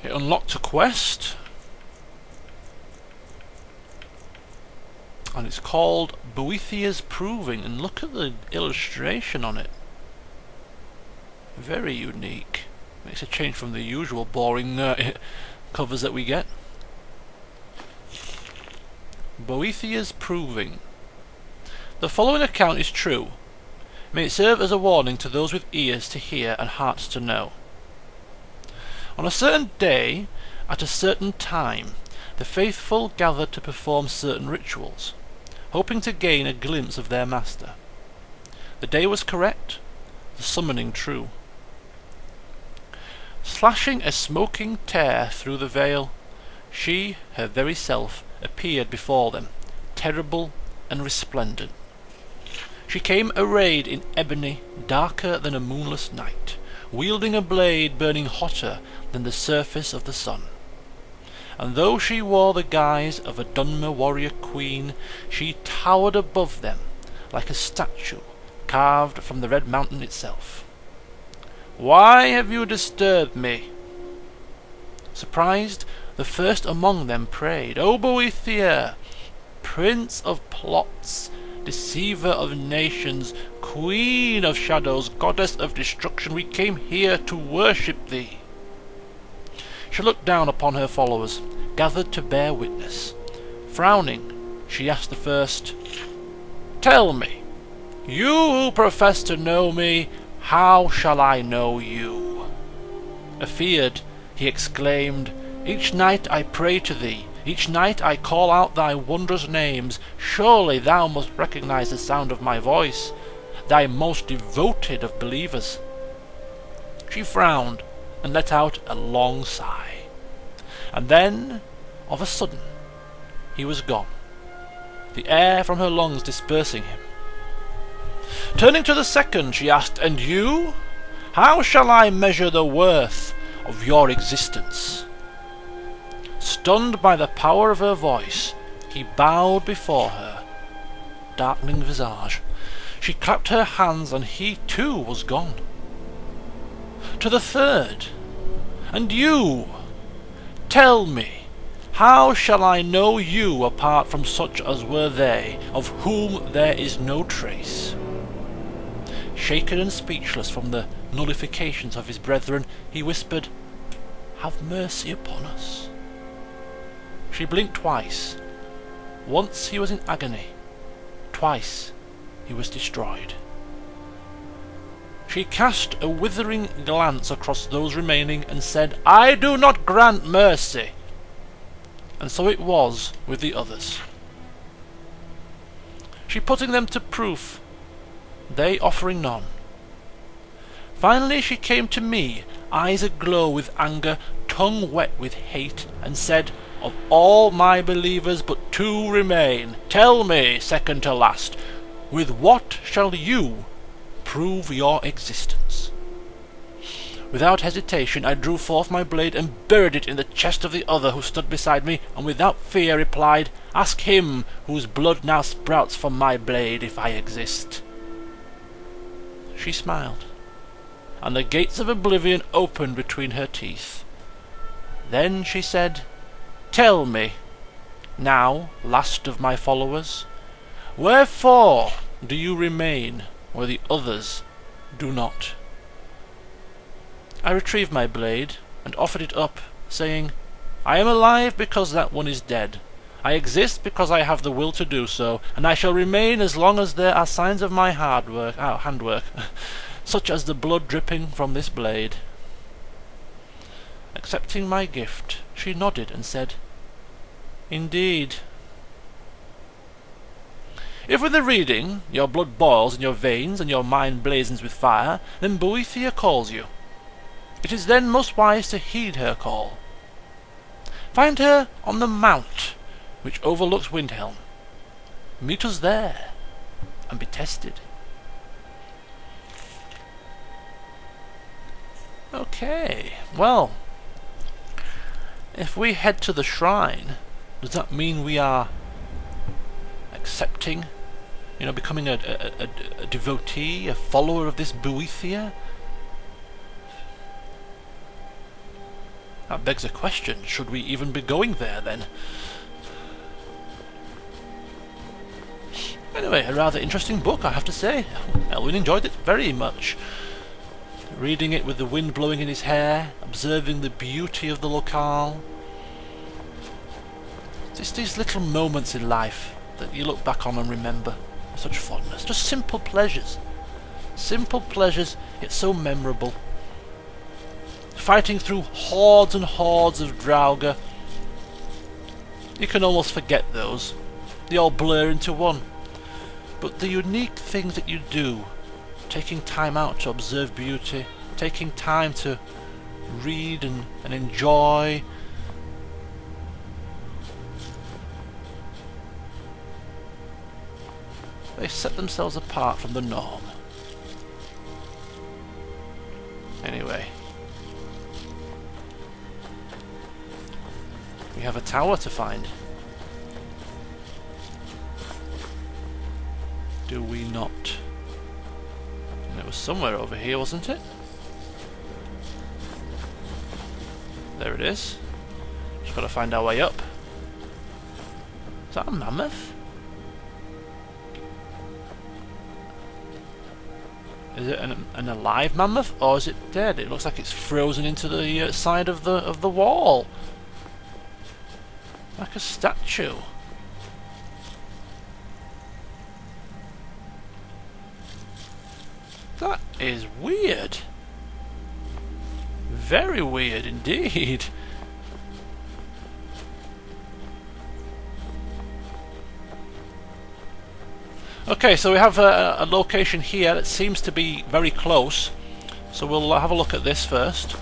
It unlocked a quest. And it's called Boethiah's Proving, and look at the illustration on it. Very unique. Makes a change from the usual boring covers that we get. Boethiah's Proving. The following account is true. May it serve as a warning to those with ears to hear and hearts to know. On a certain day, at a certain time, the faithful gathered to perform certain rituals, hoping to gain a glimpse of their master. The day was correct, the summoning true. Slashing a smoking tear through the veil, she, her very self, appeared before them, terrible and resplendent. She came arrayed in ebony, darker than a moonless night, wielding a blade burning hotter than the surface of the sun. And though she wore the guise of a Dunmer warrior queen, she towered above them like a statue carved from the red mountain itself. "Why have you disturbed me?" Surprised, the first among them prayed, "O Boethiah, prince of plots, deceiver of nations, queen of shadows, goddess of destruction, we came here to worship thee." She looked down upon her followers, gathered to bear witness. Frowning, she asked the first, "Tell me, you who profess to know me, how shall I know you?" Afeared, he exclaimed, "Each night I pray to thee, each night I call out thy wondrous names. Surely thou must recognize the sound of my voice, thy most devoted of believers." She frowned and let out a long sigh. And then, of a sudden, he was gone, the air from her lungs dispersing him. Turning to the second, she asked, "And you? How shall I measure the worth of your existence?" Stunned by the power of her voice, he bowed before her, darkening visage. She clapped her hands, and he too was gone. To the third, "And you? Tell me, how shall I know you apart from such as were they, of whom there is no trace?" Shaken and speechless from the nullifications of his brethren, he whispered, "Have mercy upon us." She blinked twice. Once he was in agony, twice he was destroyed. She cast a withering glance across those remaining and said, "I do not grant mercy." And so it was with the others. She putting them to proof, they offering none. Finally she came to me, eyes aglow with anger, tongue wet with hate, and said, "Of all my believers but two remain. Tell me, second to last, with what shall you prove your existence?" Without hesitation I drew forth my blade and buried it in the chest of the other who stood beside me, and without fear replied, "Ask him whose blood now sprouts from my blade if I exist." She smiled, and the gates of oblivion opened between her teeth. Then she said, "Tell me, now last of my followers, wherefore do you remain where the others do not?" I retrieved my blade and offered it up, saying, "I am alive because that one is dead. I exist because I have the will to do so, and I shall remain as long as there are signs of my handwork, such as the blood dripping from this blade." Accepting my gift, she nodded and said, "Indeed." If with the reading your blood boils in your veins and your mind blazons with fire, then Boethiah calls you. It is then most wise to heed her call. Find her on the mount which overlooks Windhelm. Meet us there and be tested. Okay, well, if we head to the shrine, does that mean we are accepting, becoming a devotee, a follower of this Boethiah? That begs a question. Should we even be going there then? Anyway, a rather interesting book, I have to say. Elwynn enjoyed it very much. Reading it with the wind blowing in his hair, observing the beauty of the locale. Just these little moments in life that you look back on and remember with such fondness. Just simple pleasures. Simple pleasures, yet so memorable. Fighting through hordes and hordes of Draugr. You can almost forget those. They all blur into one. But the unique things that you do, taking time out to observe beauty, taking time to read and enjoy, they set themselves apart from the norm. Anyway, we have a tower to find. Do we not? And it was somewhere over here, wasn't it? There it is. Just gotta find our way up. Is that a mammoth? Is it an alive mammoth, or is it dead? It looks like it's frozen into the side of the wall, like a statue. That is weird. Very weird indeed. Okay, so we have a location here that seems to be very close. So we'll have a look at this first.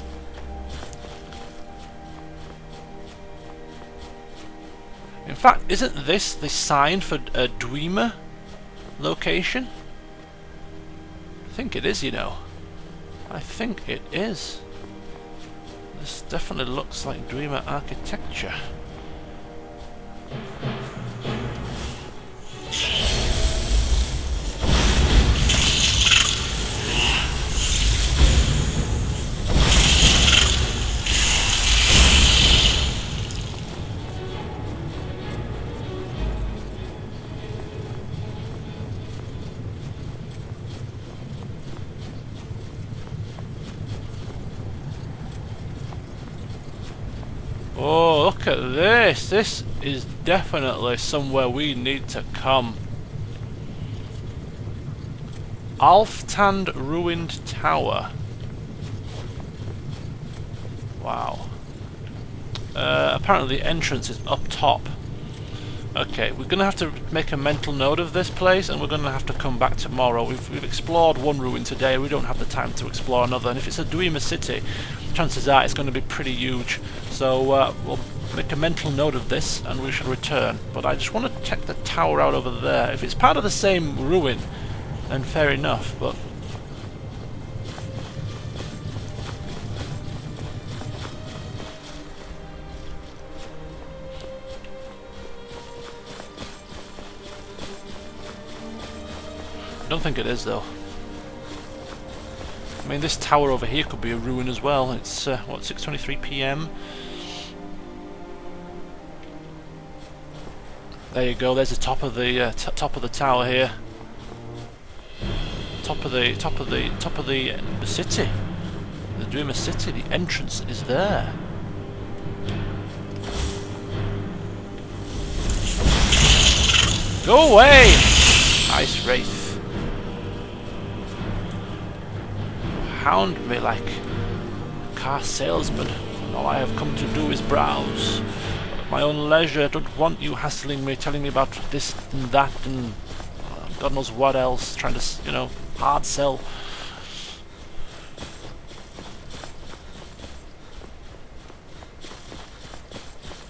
In fact, isn't this the sign for a Dwemer location? I think it is, you know. I think it is. This definitely looks like Dwemer architecture. Oh, look at this! This is definitely somewhere we need to come. Alftand Ruined Tower. Wow. Apparently the entrance is up top. Okay, we're going to have to make a mental note of this place, and we're going to have to come back tomorrow. We've explored one ruin today, we don't have the time to explore another, and if it's a Dwemer city, chances are it's going to be pretty huge. So we'll make a mental note of this, and we shall return. But I just want to check the tower out over there. If it's part of the same ruin, then fair enough, but... I don't think it is, though. I mean, this tower over here could be a ruin as well. It's what, 6:23 p.m. There you go. There's the top of the tower here. Top of the city, the Dwemer city. The entrance is there. Go away, Ice Wraith. Hound me like a car salesman, and all I have come to do is browse. At my own leisure, I don't want you hassling me, telling me about this and that and God knows what else, trying to, you know, hard sell.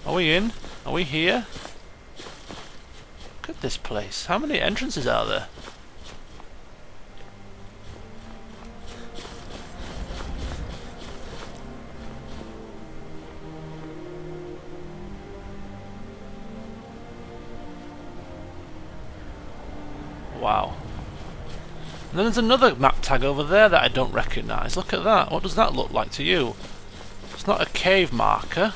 Are we in? Are we here? Look at this place. How many entrances are there? Wow. And then there's another map tag over there that I don't recognise. Look at that. What does that look like to you? It's not a cave marker.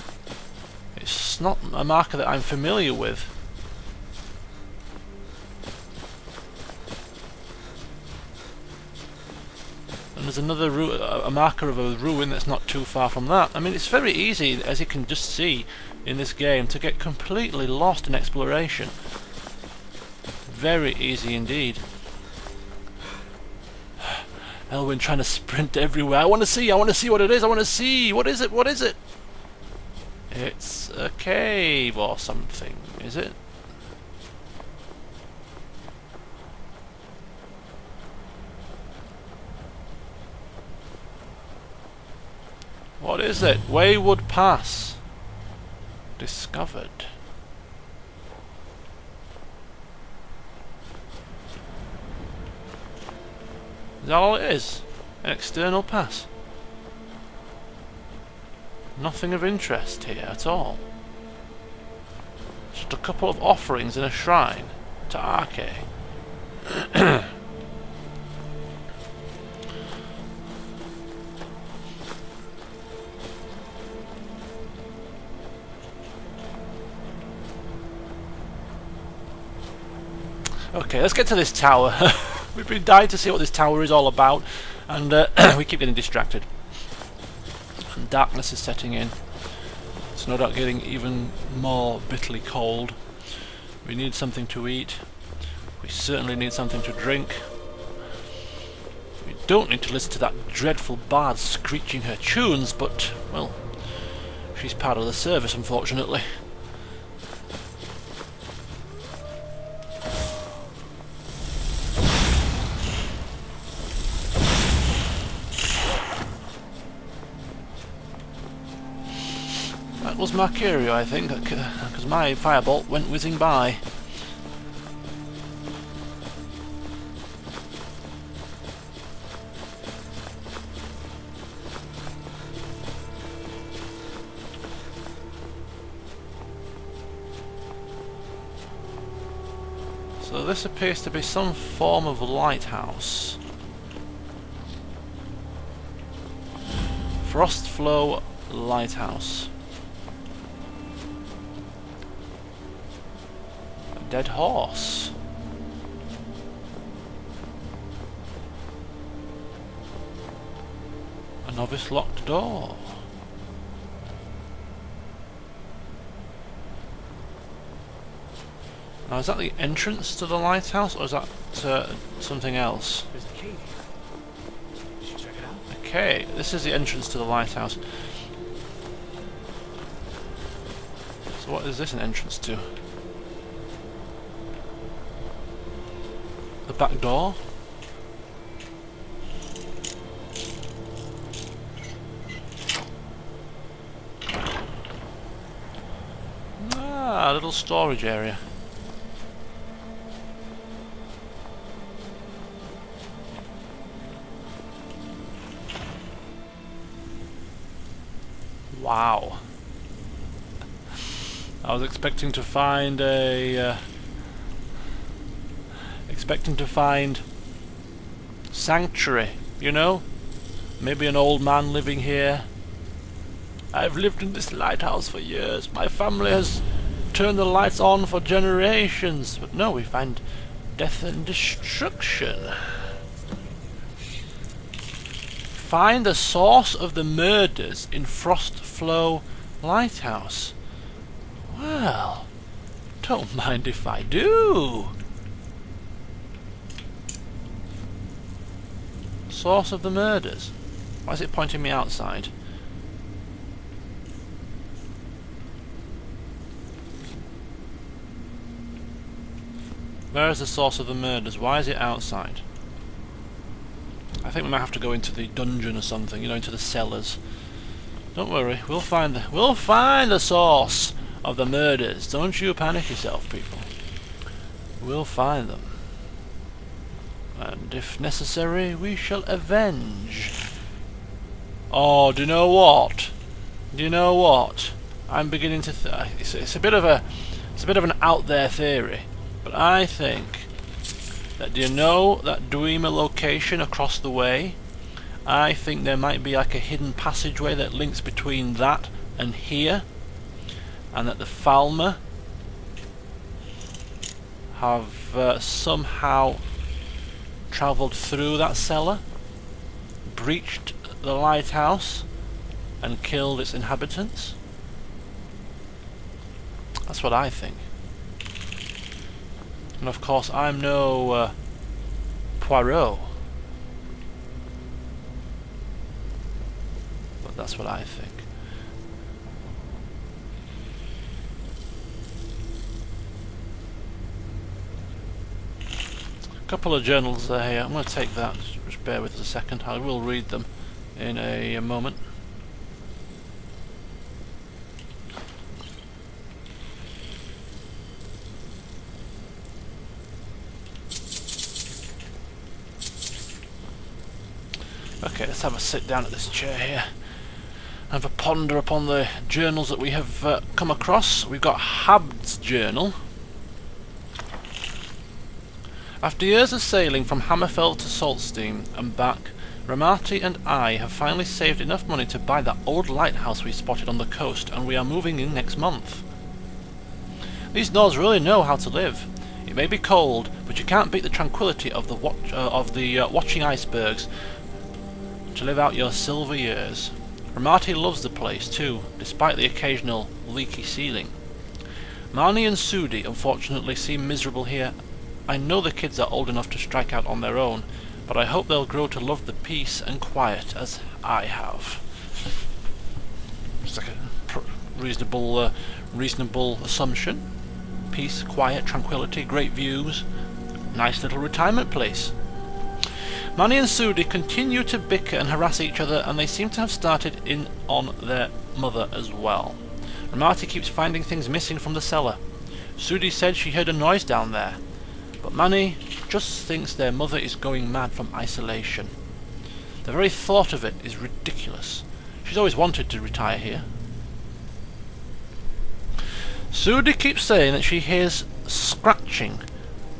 It's not a marker that I'm familiar with. And there's another a marker of a ruin that's not too far from that. I mean, it's very easy, as you can just see in this game, to get completely lost in exploration. Very easy indeed. Elwynn trying to sprint everywhere. I want to see what it is, I want to see! What is it, what is it? It's a cave or something, is it? What is it? Wayward Pass. Discovered. Is that all it is? An external pass? Nothing of interest here at all. Just a couple of offerings in a shrine to Arche. Okay, let's get to this tower. We've been dying to see what this tower is all about, and we keep getting distracted. And darkness is setting in. It's no doubt getting even more bitterly cold. We need something to eat. We certainly need something to drink. We don't need to listen to that dreadful bard screeching her tunes, but, well, she's part of the service, unfortunately. That was Mercurio, I think, because my firebolt went whizzing by. So this appears to be some form of lighthouse. Frostflow lighthouse. A dead horse. A novice locked door. Now, is that the entrance to the lighthouse, or is that something else? There's a cave here. Should check it out. Okay, this is the entrance to the lighthouse. So what is this an entrance to? The back door? Ah, a little storage area. Wow. I was expecting to find sanctuary, you know? Maybe an old man living here. I've lived in this lighthouse for years. My family has turned the lights on for generations. But no, we find death and destruction. Find the source of the murders in Frostflow Lighthouse. Well, don't mind if I do. Source of the murders. Why is it pointing me outside? Where is the source of the murders? Why is it outside? I think we might have to go into the dungeon or something, you know, into the cellars. Don't worry, we'll find the source of the murders. Don't you panic yourself, people. We'll find them. And if necessary, we shall avenge. Oh, do you know what? Do you know what? I'm beginning to it's a bit of an out there theory, but I think that, do you know that Dreamer location across the way? I think there might be like a hidden passageway that links between that and here, and that the Falmer have somehow travelled through that cellar, breached the lighthouse, and killed its inhabitants. That's what I think. And of course, I'm no Poirot, but that's what I think. A couple of journals here. I'm going to take that. Just bear with us a second. I will read them in a moment. Okay, let's have a sit down at this chair here. Have a ponder upon the journals that we have come across. We've got Habd's journal. After years of sailing from Hammerfell to Saltstein and back, Ramati and I have finally saved enough money to buy that old lighthouse we spotted on the coast, and we are moving in next month. These Nords really know how to live. It may be cold, but you can't beat the tranquility of the watching icebergs to live out your silver years. Ramati loves the place too, despite the occasional leaky ceiling. Marnie and Sudi unfortunately seem miserable here. I know the kids are old enough to strike out on their own, but I hope they'll grow to love the peace and quiet as I have. It's like a reasonable assumption. Peace, quiet, tranquility, great views. Nice little retirement place. Marnie and Sudi continue to bicker and harass each other, and they seem to have started in on their mother as well. Ramati keeps finding things missing from the cellar. Sudi said she heard a noise down there, but Marnie just thinks their mother is going mad from isolation. The very thought of it is ridiculous. She's always wanted to retire here. Sudi keeps saying that she hears scratching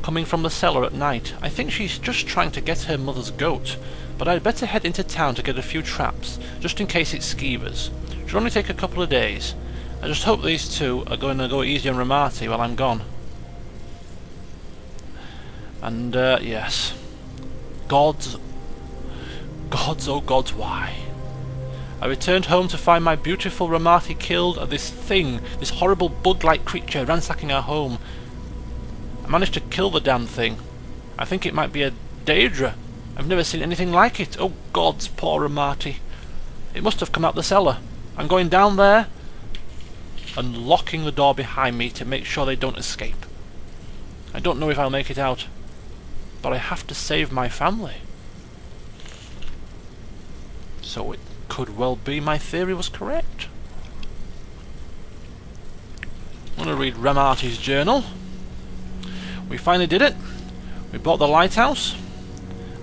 coming from the cellar at night. I think she's just trying to get her mother's goat, but I'd better head into town to get a few traps, just in case it's skeevers. Should only take a couple of days. I just hope these two are going to go easy on Ramati while I'm gone. And, yes. Gods, oh gods, why? I returned home to find my beautiful Ramati killed and this horrible bug-like creature ransacking our home. I managed to kill the damn thing. I think it might be a Daedra. I've never seen anything like it. Oh gods, poor Ramati. It must have come out the cellar. I'm going down there and locking the door behind me to make sure they don't escape. I don't know if I'll make it out, but I have to save my family. So it could well be my theory was correct. I'm going to read Ramati's journal. We finally did it. We bought the lighthouse.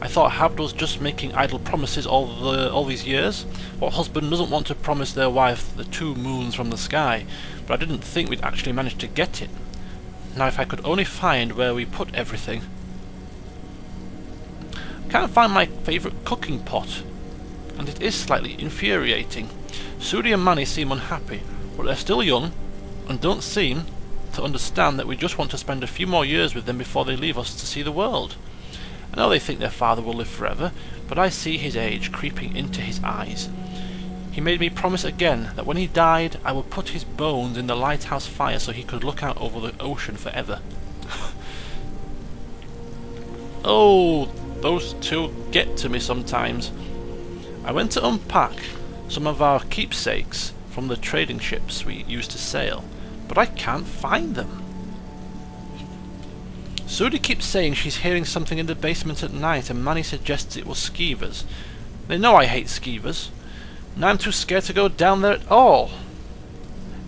I thought Habd was just making idle promises all these years. What husband doesn't want to promise their wife the 2 moons from the sky? But I didn't think we'd actually manage to get it. Now if I could only find where we put everything. I can't find my favourite cooking pot, and it is slightly infuriating. Sudi and Manny seem unhappy, but they're still young and don't seem to understand that we just want to spend a few more years with them before they leave us to see the world. I know they think their father will live forever, but I see his age creeping into his eyes. He made me promise again that when he died I would put his bones in the lighthouse fire so he could look out over the ocean forever. Oh, those two get to me sometimes. I went to unpack some of our keepsakes from the trading ships we used to sail, but I can't find them. Sudi keeps saying she's hearing something in the basement at night, and Manny suggests it was skeevers. They know I hate skeevers, and I'm too scared to go down there at all.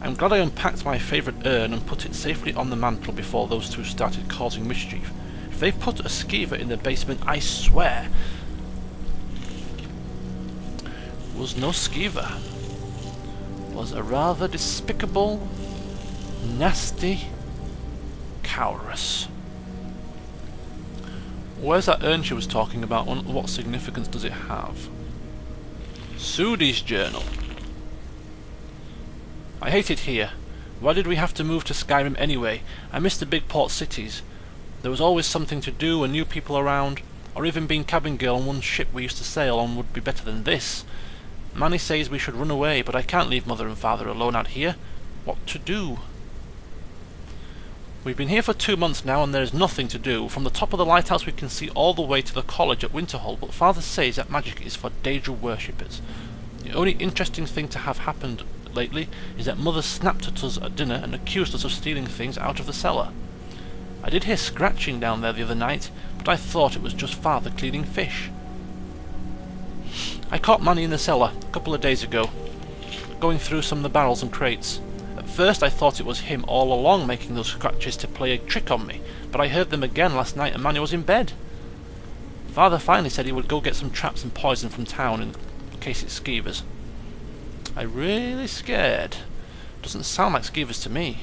I'm glad I unpacked my favourite urn and put it safely on the mantel before those two started causing mischief. If they put a skeever in the basement, I swear it was no skeever. It was a rather despicable, nasty cowrus. Where's that urn she was talking about? What significance does it have? Sudi's journal. I hate it here. Why did we have to move to Skyrim anyway? I miss the big port cities. There was always something to do and new people around, or even being cabin girl on one ship we used to sail on would be better than this. Manny says we should run away, but I can't leave Mother and Father alone out here. What to do? We've been here for 2 months now and there is nothing to do. From the top of the lighthouse we can see all the way to the college at Winterhold, but Father says that magic is for Daedra worshippers. The only interesting thing to have happened lately is that Mother snapped at us at dinner and accused us of stealing things out of the cellar. I did hear scratching down there the other night, but I thought it was just Father cleaning fish. I caught Manny in the cellar a couple of days ago, going through some of the barrels and crates. At first I thought it was him all along making those scratches to play a trick on me, but I heard them again last night and Manny was in bed. Father finally said he would go get some traps and poison from town in case it's skeevers. I'm really scared. Doesn't sound like skeevers to me.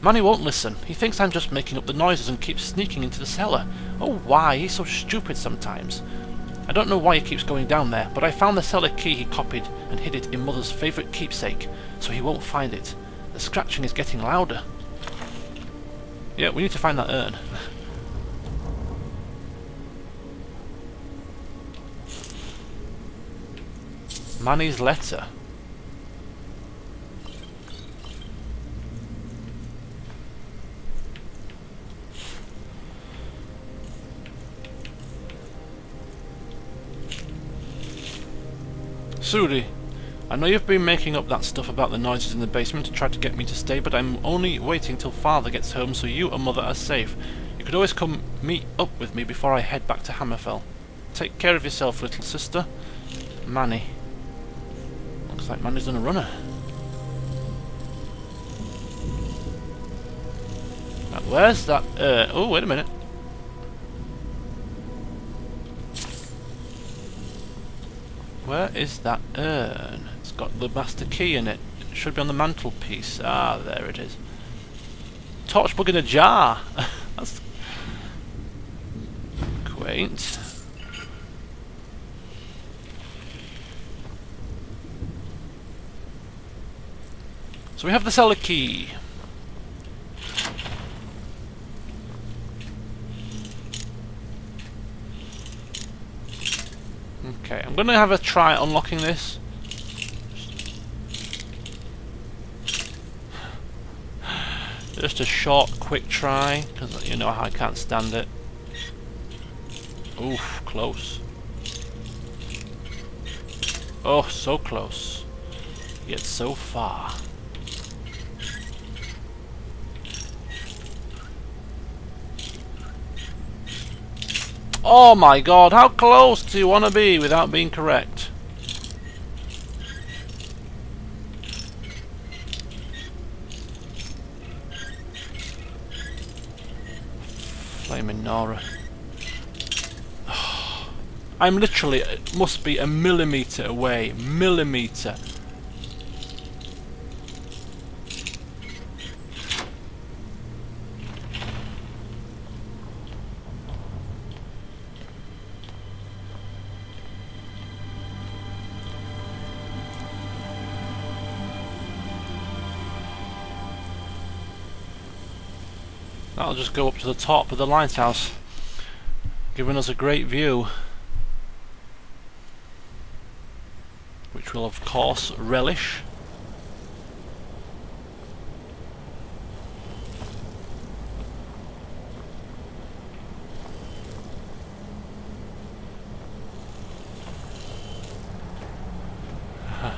Manny won't listen. He thinks I'm just making up the noises and keeps sneaking into the cellar. Oh, why? He's so stupid sometimes. I don't know why he keeps going down there, but I found the cellar key he copied and hid it in Mother's favourite keepsake, so he won't find it. The scratching is getting louder. Yeah, we need to find that urn. Manny's letter. Sudi, I know you've been making up that stuff about the noises in the basement to try to get me to stay, but I'm only waiting till Father gets home so you and Mother are safe. You could always come meet up with me before I head back to Hammerfell. Take care of yourself, little sister. Manny. Looks like Manny's done a runner. Now, where's that? Oh, wait a minute. Where is that urn? It's got the master key in it. It should be on the mantelpiece. Ah, there it is. Torchbug in a jar. That's quaint. So we have the cellar key. Okay, I'm going to have a try at unlocking this. Just a short, quick try, because you know I can't stand it. Oof, close. Oh, so close. Yet so far. Oh my god, how close do you want to be without being correct? Flaming Nora. I'm literally, it must be a millimetre away. Millimetre. That'll just go up to the top of the lighthouse, giving us a great view, which we'll of course relish.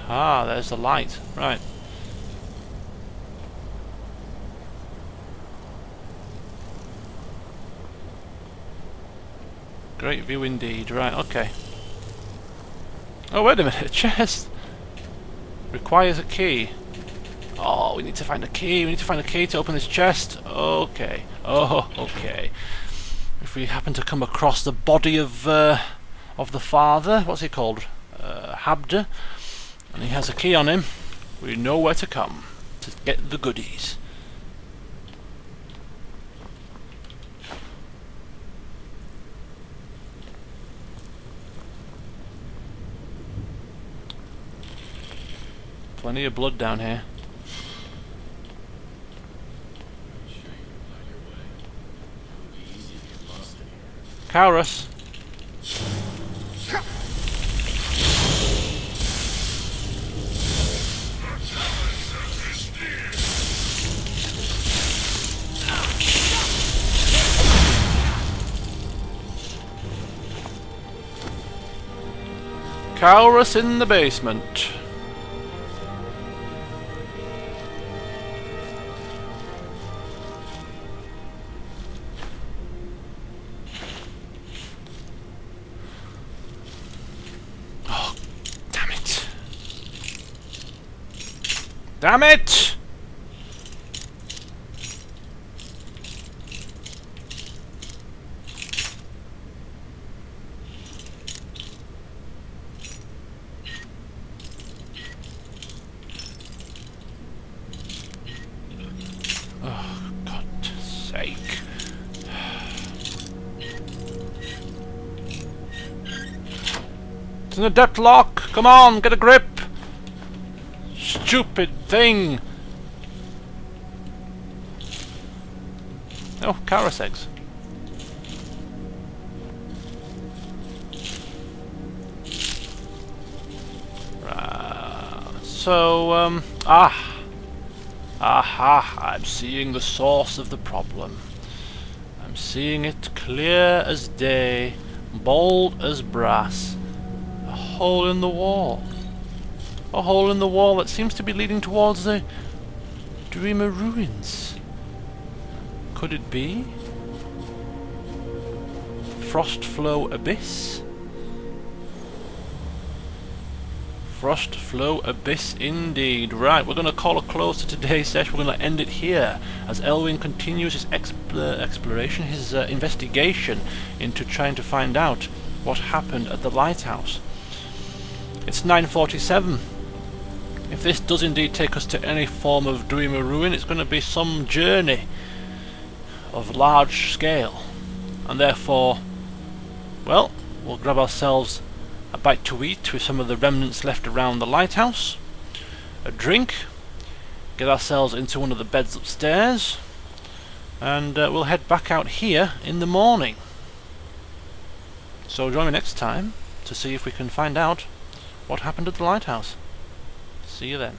Ah, there's the light. Right. Great view indeed. Right, okay. Oh, wait a minute. A chest requires a key. Oh, we need to find a key. We need to find a key to open this chest. Okay. Oh, okay. If we happen to come across the body of the father, what's he called? Habda, and he has a key on him, we know where to come to get the goodies. Plenty of blood down here. Kaurus. Kaurus in the basement. Oh, damn it. Damn it! Oh, God's sake. It's in the depth lock! Come on, get a grip! Stupid thing! Oh, Kaurus eggs. So, aha, I'm seeing the source of the problem. I'm seeing it clear as day, bold as brass. A hole in the wall. A hole in the wall that seems to be leading towards the Dreamer ruins. Could it be? Frostflow Abyss? Frostflow Abyss indeed. Right, we're going to call a close to today's session. We're going to end it here as Elwynn continues his exploration, his investigation into trying to find out what happened at the lighthouse. It's 9:47. If this does indeed take us to any form of Dreamer ruin, it's going to be some journey of large scale. And therefore, well, we'll grab ourselves a bite to eat with some of the remnants left around the lighthouse, a drink, get ourselves into one of the beds upstairs, and we'll head back out here in the morning. So join me next time to see if we can find out what happened at the lighthouse. See you then.